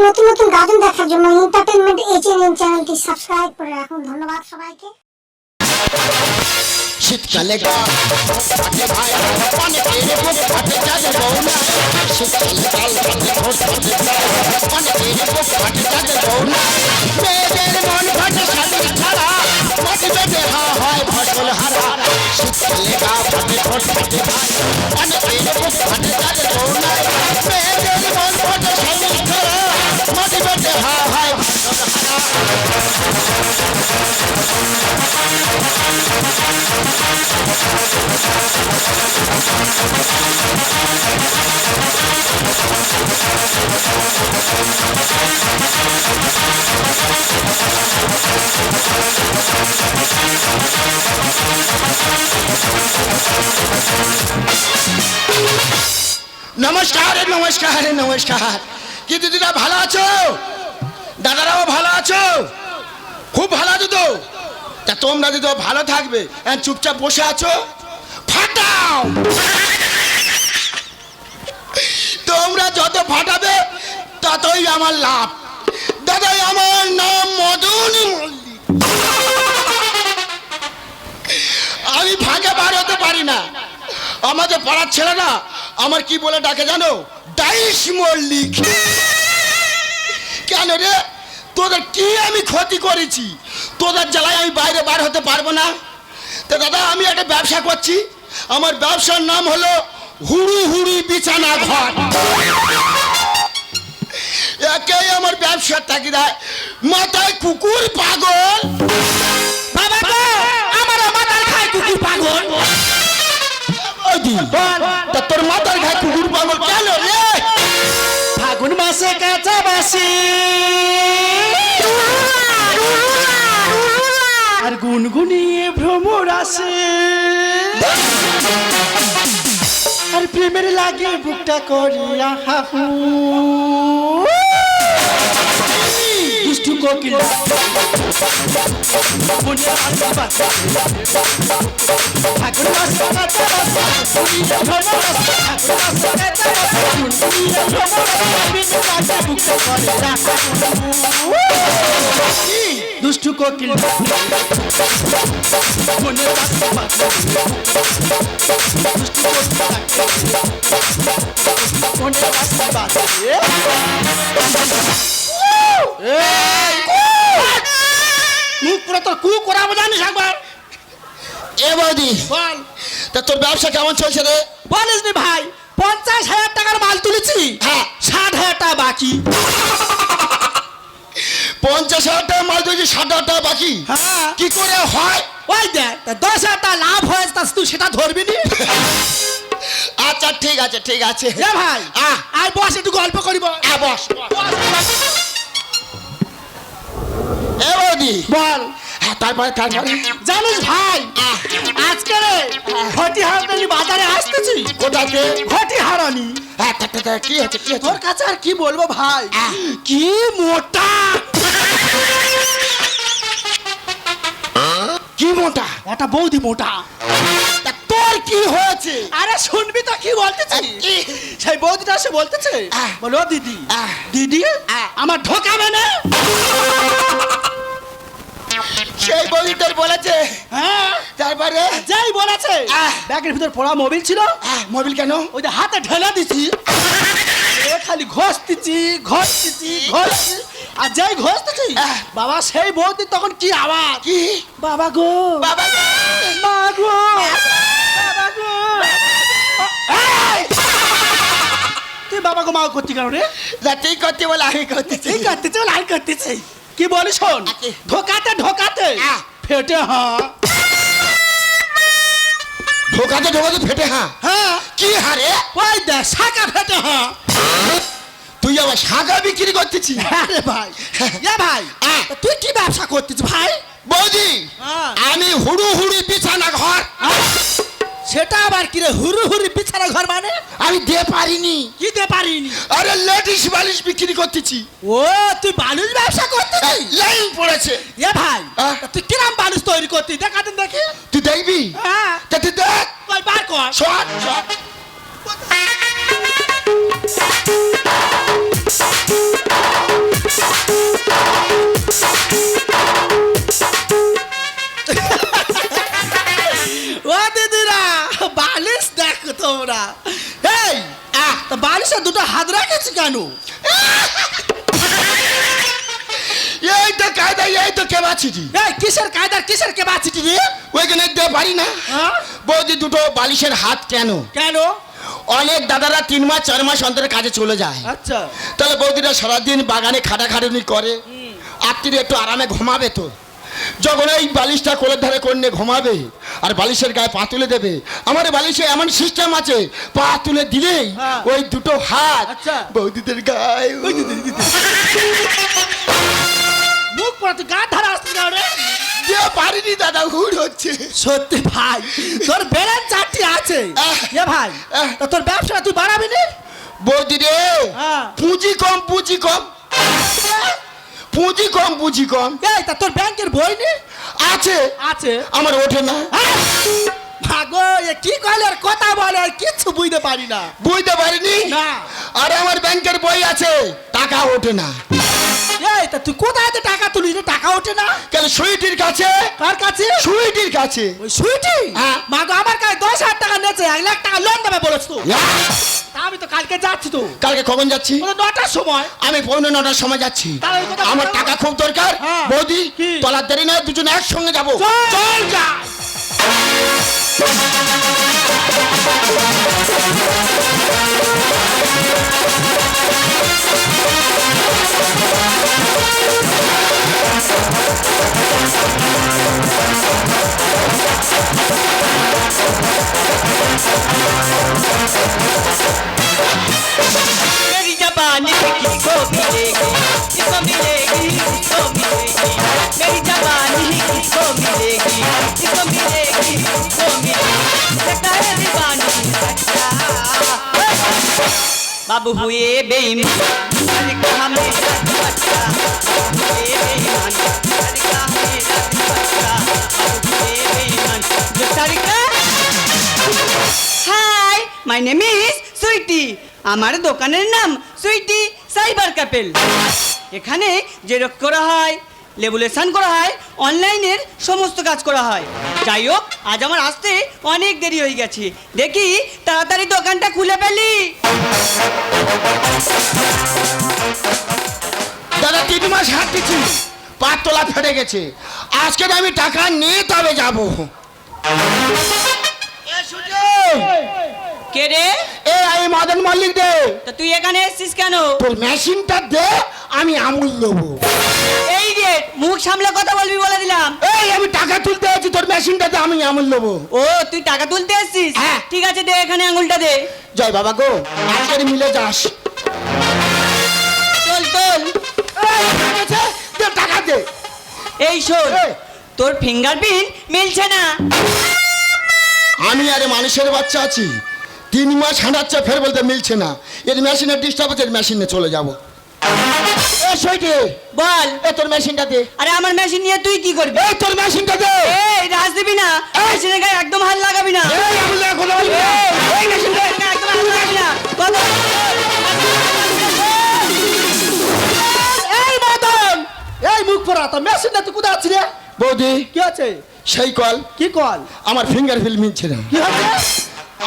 নতুন নতুন গাজন দেখার জন্য এন্টারটেইনমেন্ট এইচএনএন চ্যানেলটি সাবস্ক্রাইব করে রাখুন। ধন্যবাদ সবাইকে। শীতকালে গা ফাটে ভাই অনেকের বুক ফাটে যাদের বউ নাই। শীতকালে গাল ফাটে ঠোঁট ফাটে ভাই অনেকের বুক ফাটে যাদের বউ নাই। মেয়েদের মন ফাটে শাড়ি ছাড়া মাটি বেঁধে হয় ফসল হারা। শীতকালে গা ফাটে ঠোঁট ফাটে ভাই অনেকের বুক ফাটে যাদের বউ নাই। মেয়েদের মন ফাটে শাড়ি ছাড়া মাটি বেঁধে হয় ফসল হারা। নমস্কার নমস্কার নমস্কার। কি দিদিরা ভালো আছো? দাদারাও ভালো আছো? খুব ভালো আছো তো? তা তোমরা যদি ভালো থাকবে চুপচাপ বসে আছো, ফাটাও। তোমরা যত ফাটাবে ততই আমার লাভ। দাদাই আমার নাম মদন মল্লিক। আমি ভাগে বার হতে পারি না। আমাদের পাড়ার ছেলেরা আমার কি বলে ডাকে জানো? ডাইস মল্লিক। কেন রে, তোদের কি আমি ক্ষতি করেছি? তোদের জ্বালায় আমি বাইরে বার হতে পারবো না। তো দাদা আমি একটা ব্যবসা করছি। আমার ব্যবসার নাম হলো হুড়ু হুড়ি বিছানা ঘর। একেই আমার ব্যবসার তাগিদা। মাথায় কুকুর পাগল। বাবা গো, আমার মাথার খায় কুকুর পাগল। তা তোর মাথার ঘায়ে কুকুর পাগল কেন রে? ফাগুন মাসে কাঁচা বাসি আর গুনগুনিয়ে ভ্রমর আসে, আর প্রেমের লাগে বুকটা করিয়া হাহু। দুষ্টু কোকিল ফাগুন মাসে কাঁচা বাসি ভ্রমর আসে, ফাগুন মাসে কাঁচা বাসি গুনগুনিয়ে ভ্রমর আসে, প্রেমের লাগে বুকটা করিয়া হাহু। দুষ্টু কোকিল মনে রাখতে পারবে, দুষ্টু কোকিল মনে রাখতে পারবে। মুখ পুরো তোর কু করাবো জানিস একবার। এ বৌদি বল, তা তোর ব্যবসা কেমন চলছে রে? বলিস নি ভাই, 50,000 টাকার মাল তুলেছি, হ্যাঁ 60,000 টাকা বাকি। 50,000 টাকা মাল দিয়েছি, 60,000 টাকা বাকি। হ্যাঁ কি করে হয়? ওই দেখ 10,000 টাকা লাভ হয়েছে, তা তুই সেটা ধরবি নি। আচ্ছা ঠিক আছে ঠিক আছে। এ ভাই আয় বস, একটু গল্প করিব। বস। এ বৌদি বল, হ্যাঁ তারপরে জানিস ভাই আজকে রে ঘটি হারানি বাজারে আসতেছি। কোথাতে? ঘটি হারানি। হ্যাঁ কি হচ্ছে কি হচ্ছে? তোর কাছে আর কি বলবো ভাই, কি মোটা। কি মোটা? একটা বৌদি মোটা। তা তোর কি হয়েছে? আরে শুনবি তো কি বলতেছি। কি? সেই বৌদিটা এসে বলতেছে, বলো দিদি দিদি আমার ঢোকাবে না। সেই বৌদি তোর বলেছে? হ্যাঁ তারপরে যাই বলেছে, ব্যাগের ভিতর পড়া মোবাইল ছিল। মোবিল কেন? ওই যে হাতে ঢেলে দিছি, খালি ঘষতেছি ঘষতেছি ঘষছি, আর যাই ঘষতেছি বাবা সেই বৌদি তখন কি আওয়াজ, কি? বাবা গো বাবা মা গো বাবা গো। এই! তুই বাবা গো মা করছি কেন রে? তুই করতে বলে আমি করতেছি। এই করতেছে লাল করতেছে। কি বলি শোন, ঢোকাতে ঢোকাতে ফেটে ঢোকাতে ঢোকাতে ফেটে হ্যাঁ কি হারে? ওই দেখ শাখা ফেটে তুই আবার শাখা বিক্রি করতেছি? আরে ভাই এ ভাই তুই কি ব্যবসা করতেছিস ভাই? বৌদি আমি হুড়ু হুড়ি বিছানা ঘর। সেটা আবার কি রে, হুরু হুরি বিছানা ঘর মানে? আমি দে পারিনি। কি দে পারিনি? আরে লেডিস বালিশ বিক্রি করতেছি। ও তুই বালুর ব্যবসা করতেছিস? লাইন পড়েছে। এ ভাই তুই কিরাম বালুস তৈরি করতিস দেখা দিন দেখি। তুই দেখবি? হ্যাঁ তা তুই দেখ। তুই বার কর। Shot shot. হাত রাখেছি কেন? এই তো কায়দা, এই তো কেবাছিটি। এই কিসের কায়দার কিসের কে বাঁচিটি রে? ওইখানে দিতে পারি না। হ্যাঁ? বৌদি দুটো বালিশের হাত কেন? কেন? অনেক দাদারা 3 মাস 4 মাস অন্তরে কাজে চলে যায়, আচ্ছা তাহলে বৌদিরা সারাদিন বাগানে খাটাখাটুনি করে, রাত্রিরে একটু আরামে ঘুমাবে। তো যখন এই বালিশটা কোলের ধারে করে ঘুমাবে আর বালিশের গায়ে পা তুলে দেবে, আমার বালিশে এমন সিস্টেম আছে, পা তুলে দিলেই হ্যাঁ। ওই দুটো হাত আচ্ছা। বৌদিদের গায়ে মুখ পড়া তুই গা ধারা আসতে না রে? দিয়ে পারিনি দাদা, হুড় হচ্ছে। সত্যি ভাই তোর বেড়ার চারটি আছে এ ভাই, তা তোর ব্যবসা তুই বাড়াবি না? বৌদি রে, হ্যাঁ। পুঁজি কম, পুঁজি কম, পুঁজি কম, পুঁজি কম এই তা তোর ব্যাংকের বই নে? আছে, আছে। আমার ওঠে না। ভাগো এ কি কইলে আর কথা বলে আর কিচ্ছু বুঝতে পারি না। বুঝতে পারিনি? না। আর আমার ব্যাংকের বই আছে, টাকা ওঠে না। এই তা তুই কোথায় তো টাকা তুলি রে, টাকা ওঠে না? কেন সুইটির কাছে? কার কাছে? সুইটির কাছে। ওই সুইটি? হ্যাঁ। মাগো আমার কাছে 10,000 টাকা নেছে, 1 লাখ টাকা লোন দেবে বলেছ তো। তা আমি তো কালকে যাচ্ছি তো। কালকে কখন যাচ্ছি? ওই 9টার সময়। আমি 9:45 সময় যাচ্ছি। তাহলে ওই কথা আমার বলো। টাকা খুব দরকার। হ্যাঁ। বৌদি কি? তলার দেরি না, দুজনে একসঙ্গে যাবো। চল যা। मेरी जबानी किसको मिलेगी, किसको मिलेगी, किसको मिलेगी, मेरी जबानी किसको मिलेगी, किसको मिलेगी, किसको मिलेगी, लगता है दीवानी अच्छा। बाबू हुए बेईमान, अरे कहाँ मेरा बच्चा, बाबू हुए बेईमान, अरे कहाँ मेरा बच्चा, बाबू हुए बेईमान, जो तरीका। Hi my name is Sweety, আমার দোকানের নাম সুইটি সাইবার ক্যাপেল। এখানে জেরক্স করা হয়, লেবুলেশন করা হয়, অনলাইনের সমস্ত কাজ করা হয়। যাই হোক আজ আমার আসতে অনেক দেরি হয়ে গেছে, দেখি তাড়াতাড়ি দোকানটা খুলে ফেলি। দাদা 3 মাস হাত দিচ্ছি, পাত তোলা ফেটে গেছে। আজকে আমি টাকা নিয়ে তবে যাবো। কে রে? এ আমি মদন মল্লিক দে। তা তুই এখানে এসেছিস কেন? তোর মেশিনটা দে, আমি আমুল দেবো। এই রে মুখ সামলে কথা বলবি বলে দিলাম। এই আমি টাকা তুলতে আছি, তোর মেশিনটা দে, আমি আমুল দেবো। ও তুই টাকা তুলতে এসেছিস? হ্যাঁ। ঠিক আছে দে এখানে আঙুলটা দে। জয় বাবা গো, আজকের মিলে যাস। চল চল। দে টাকা দে। এই শোন, এই। তোর ফিঙ্গারপ্রিন্ট মিলছে না। আমি আরে মানুষের বাচ্চা আছি, 3 মাস হাঁটাচ্ছে, ফের বলতে মিলছে না। এর মেশিনের ডিস্টার্ব আছে, এর মেশিনে চলে যাবো। এ সইটি, বল। এ তোর মেশিনটা দে। আরে আমার মেশিন নিয়ে তুই কি করবি? এই তোর মেশিনটা দে। এই রাজ দিবি না, মেশিনের গায়ে একদম হাত লাগাবি না। এই আমুল দে, খোলা বলবি না। এই মেশিন দে। মেশিনের গায়ে একদম হাত লাগাবি না। কথা এই মদন, এই মুখ পড়া তো মেশিনটা তুই কোথায় আছিস রে? বৌদি কি আছে? সেই কল, কি কল? আমার ফিঙ্গার ফিল মিলছে না। কি হবে?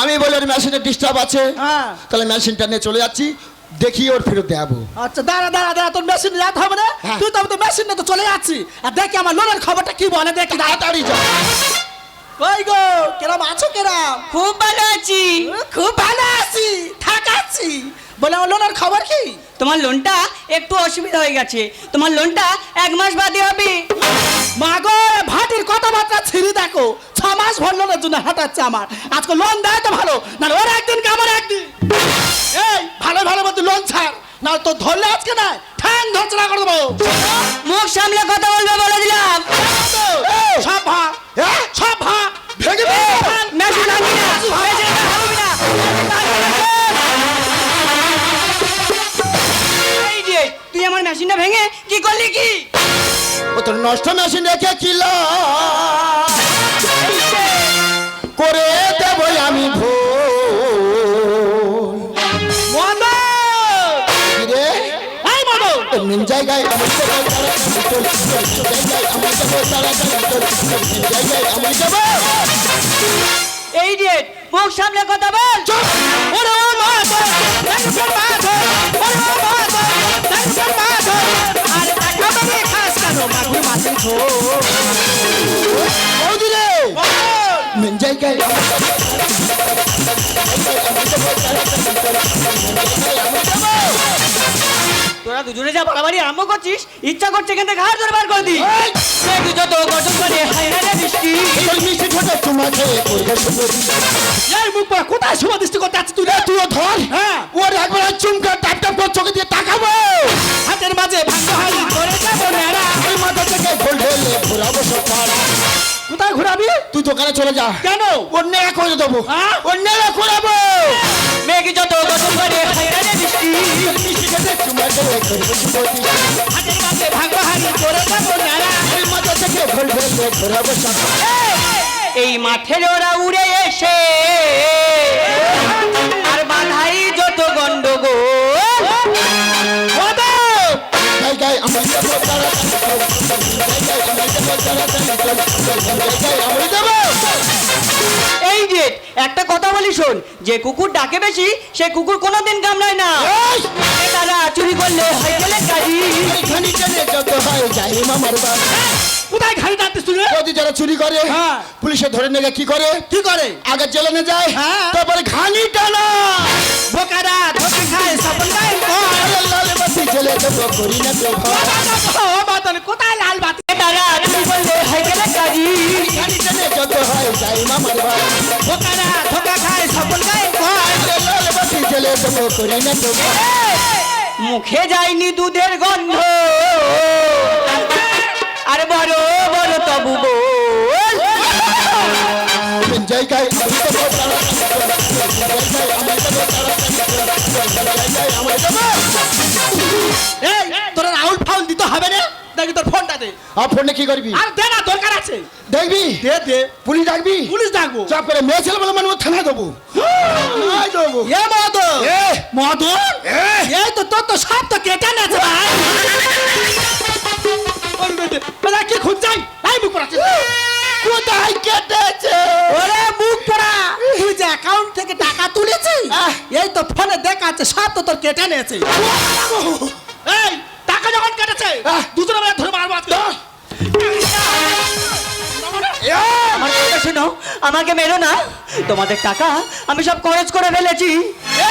আমি বলে ওর মেশিনে ডিস্টার্ব আছে, হ্যাঁ। তাহলে মেশিনটা নিয়ে চলে যাচ্ছি, দেখি ওর ফেরত দেবো। আচ্ছা দাঁড়া দাঁড়া দাঁড়া, তোর মেশিন রাত হবে না? হ্যাঁ। তুই তো মেশিন নিয়ে তো চলে যাচ্ছি, আর দেখি আমার লোনের খবরটা কি বলে দেখি। তাড়াতাড়ি যা। কই গো, কেরাম আছো কেরাম? খুব ভালো আছি। খুব ভালো আছি, থাকাচ্ছি। বলে আমার লোনের খবর কি? তোমার লোনটা একটু অসুবিধা হয়ে গেছে, তোমার লোনটা 1 মাস বাদে হবে। মাগো ভাটির কথাবার্তা ছিঁড়ি দেখো, 6 মাস ভর লোনের জন্য হাঁটাচ্ছে আমার। আজকে লোন দেয় তো ভালো, না ওর একদিন কে আমার একদিন। এই ভালো ভালো মতো লোন ছাড়, না তো ধরলে আজকে না ঠ্যাং ধরছড়া করে দেবো। মুখ সামলে কথা বলবে বলে দিলাম। এই, সব ভা, সব ভা ভেঙে দে। মেশিন ভাঙবি না, মেশিন ভাঙবি না। এই যে, তুই আমার মেশিনটা ভেঙে কি করলি কি? ও তোর নষ্ট মেশিন রেখে কিল করে দেব আমি ভুল। মদন, রে এই মদন, নিন জায়গায় আমি যাব, জায়গায় আমি যাব। এই যে মুখ সামনে কথা বল। চুপ! ওরে ও মাধব দেখুন মাধব ওরে ও মাধব দেখুন মাধব আরে টাকা মানে খাস কেন মাগুর মাছের ঝোল বৌদি রে! মেন জায়গায় তোরা দুজনে যা বাড়াবাড়ি আরম্ভ করছিস, ইচ্ছা করছে এখান থেকে ঘাড় ধরে বার করে দি। এই! তুই যত গঠন করে হায় হায় রে বৃষ্টি। তোর মিষ্টি ঠোঁটে চুমা খেয়ে করবে শুভ দৃষ্টি। এই মুখ পা কোথায় শুভ দৃষ্টি করতে আছিস তুই রে? তুইও ধর। হ্যাঁ। ওর একবার চুমকা টাপ টাপ করে চোখে দিয়ে তাকাবো। হাতের মাঝে ভাঙ্গ হালি করে যাবো নেড়া ওই মাথা থেকে গোল ঢেলে ঘোরাবো সব পাড়া। কোথায় ঘোরাবি? তুই দোকানে চলে যা। কেন? ওর নেড়া করে দেবো। হ্যাঁ? ওর নেড়া করাবো। মেঘ যত গঠন করে হায় হায় রে বৃষ্টি। তোর মিষ্টি ঠোঁটে চুমা খেয়ে করবে শুভ দৃষ্টি। হাতের মাঝে ভাঙ্গ হালি করে যাবো নেড়া ওই মাথা থেকে গোল ঢেলে ঘোরাবো সব পাড়া। এই মাঠের ওরা উড়ে এসে আর বাধাই যত গন্ডগোল। জায়গায় আমার যাবো তাড়াতাড়ি চল। জায়গায় আমার যাবো তাড়াতাড়ি চল। জায়গায় আমার যাবো। এই যে একটা কথা বলি শোন, যে কুকুর ডাকে বেশি সে কুকুর কোনোদিন কামড়ায় না। এই! তারা চুরি করলে হয়ে গেলে কাজী। এই খানি টেনে যত হয় যাই মামার বাড়ি। কোথায় ঘাড়ি টানতিস তুই রে? যদি যারা চুরি করে হ্যাঁ। পুলিশে ধরে নিয়ে কি করে? কি করে? আগে জেলে নিয়ে যায়। হ্যাঁ। তারপরে ঘানি টানা। বোকারা ধোকা খায় সপন গায়ে কয় আরে লাল বাতি জেলে দেবো করি না তো ভয়। ও বাদন কোথায় লাল বাতি? তারা চুরি করলে হয়ে গেলে কাজী। খানি টেনে যত হয় যাই মামার বাড়ি। বোকারা ধোকা খায় সপন গায়ে কয় আরে লাল বাতি জেলে দেবো করি না তো ভয়। মুখে যায়নি দুধের গন্ধ আর বড় বড় তবু বল। জায়গায় আমি যাবো তাড়াতাড়ি চল। জায়গায় আমি যাবো তাড়াতাড়ি চল। জায়গায় আমি যাবো। এই তোরা রাউল ফাউল দিতে হবে না? দেখি তোর ফোনটা দে। আর ফোনে কি করবি? আর দে না, দরকার আছে। দেখবি? দে দে। পুলিশ ডাকবি? পুলিশ ডাকবো। চাপ করে মেয়ে ছেলে বলে মানে থানায় দেবো। থানায় দেবো। এ মদন এ! মদন এ! এই তো তোর তো সব তো কেটে নেছে ভাই। ওরা কি খুঁজছাই? এই মুখ পড়াচ্ছে। কোথায় কেটেছে? ওরে মুখ পড়া, তুই যে অ্যাকাউন্ট থেকে টাকা তুলেছিস আহ! এই তো ফোনে দেখাচ্ছে সব তো তোর কেটে নিয়েছে। এই টাকা যখন কেটেছে আহ! দুজনে মিলে ধরে মারবো আজকে। আমার কথা শোনো, আমাকে মেরো না। তোমাদের টাকা আমি সব খরচ করে ফেলেছি।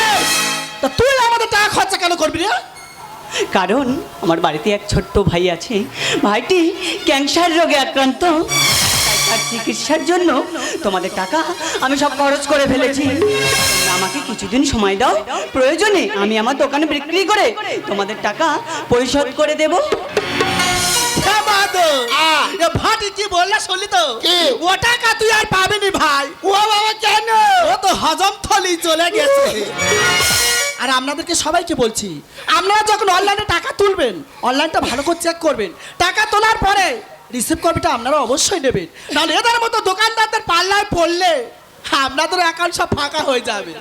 এই, তা তুই আমাদের টাকা খরচা কেন করবি রে? কারণ আমার বাড়িতে এক ছোট্ট ভাই আছে। ভাইটি ক্যান্সার রোগে আক্রান্ত। তাই তার চিকিৎসার জন্য তোমাদের টাকা আমি সব খরচ করে ফেলেছি। তোমরা আমাকে কিছুদিন সময় দাও, প্রয়োজনে আমি আমার দোকানে বিক্রি করে তোমাদের টাকা পরিশোধ করে দেব। হ্যাঁ বাদল, এ ভাটি কি বললা শুনলি তো? কি? ও টাকা তুই আর পাবিনি ভাই। ও বাবা কেন? ও তো হজম থলি চলে গেছে। আর আপনাদেরকে সবাইকে বলছি, আপনারা যখন অনলাইনে টাকা তুলবেন অনলাইনটা ভালো করে চেক করবেন। টাকা তোলার পরে রিসিভ কপিটা আপনারা অবশ্যই নেবেন, নাহলে এদের মতো দোকানদারদের পাল্লায় পড়লে আপনাদের অ্যাকাউন্ট সব ফাঁকা হয়ে যাবে।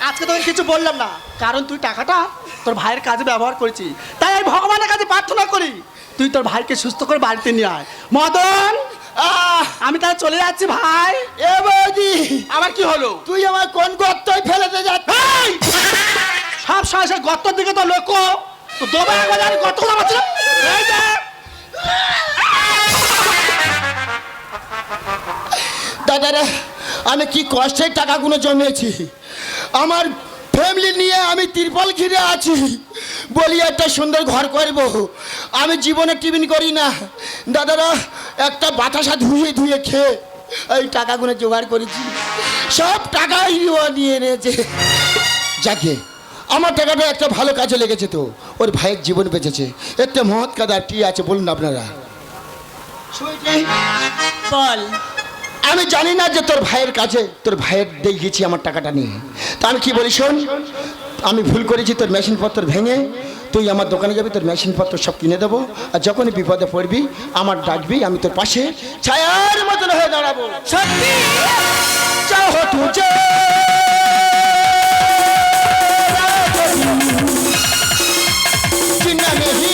আজকে তোকে কিছু বললাম না, কারণ তুই টাকাটা তোর ভাইয়ের কাজে ব্যবহার করেছিস। তাই আমি ভগবানের কাছে প্রার্থনা করি তুই তোর ভাইকে সুস্থ করে বাড়িতে নিয়ে আয়। মদন, আমি তাহলে চলে যাচ্ছি ভাই। এ বৌদি, আবার কি হলো? তুই আমার কোন গর্তয় ফেলেতে যাচ্ছিস? এই! সব সময় সেই গর্তর দিকে তো লক্ষ্য, তো দোবা একবার জানি গর্ত লাগাচ্ছিল। এই যে! দাদারা, আমি কি কষ্টের টাকাগুলো জমিয়েছি। আমার ফ্যামিলি নিয়ে আমি তিরপল ঘিরে আছি, বলি একটা সুন্দর ঘর করব। আমি জীবনে টিফিন করি না দাদারা, একটা বাতাসা ধুয়ে ধুয়ে খেয়ে এই টাকাগুলো জোগাড় করেছি। সব টাকাই ও নিয়ে নিয়েছে। যাকে আমার টাকাটা একটা ভালো কাজে লেগেছে, তো ওর ভাইয়ের জীবন বেঁচেছে। একটা মহৎ কাজ কি আছে বলুন আপনারা? বল। আমি জানি না যে তোর ভাইয়ের কাছে তোর ভাইয়ের দিয়ে গেছি আমার টাকাটা নিয়ে। তা আমি কি বলি শোন, আমি ভুল করেছি। তোর মেশিনপত্র ভেঙে তুই আমার দোকানে যাবি, তোর মেশিনপত্র সব কিনে দেবো। আর যখনই বিপদে পড়বি আমার ডাকবি, আমি তোর পাশে ছায়ার মতন হয়ে দাঁড়াবো। সত্যি? চাও তুঝে জিনা নেহি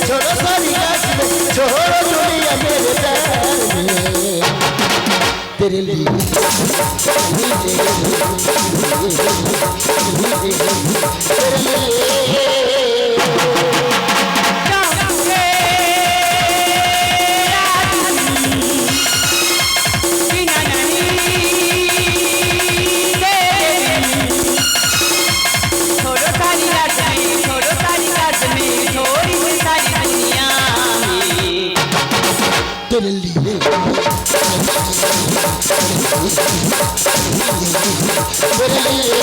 ছোড়ো সারি तेरे लिए तेरे लिए तेरे लिए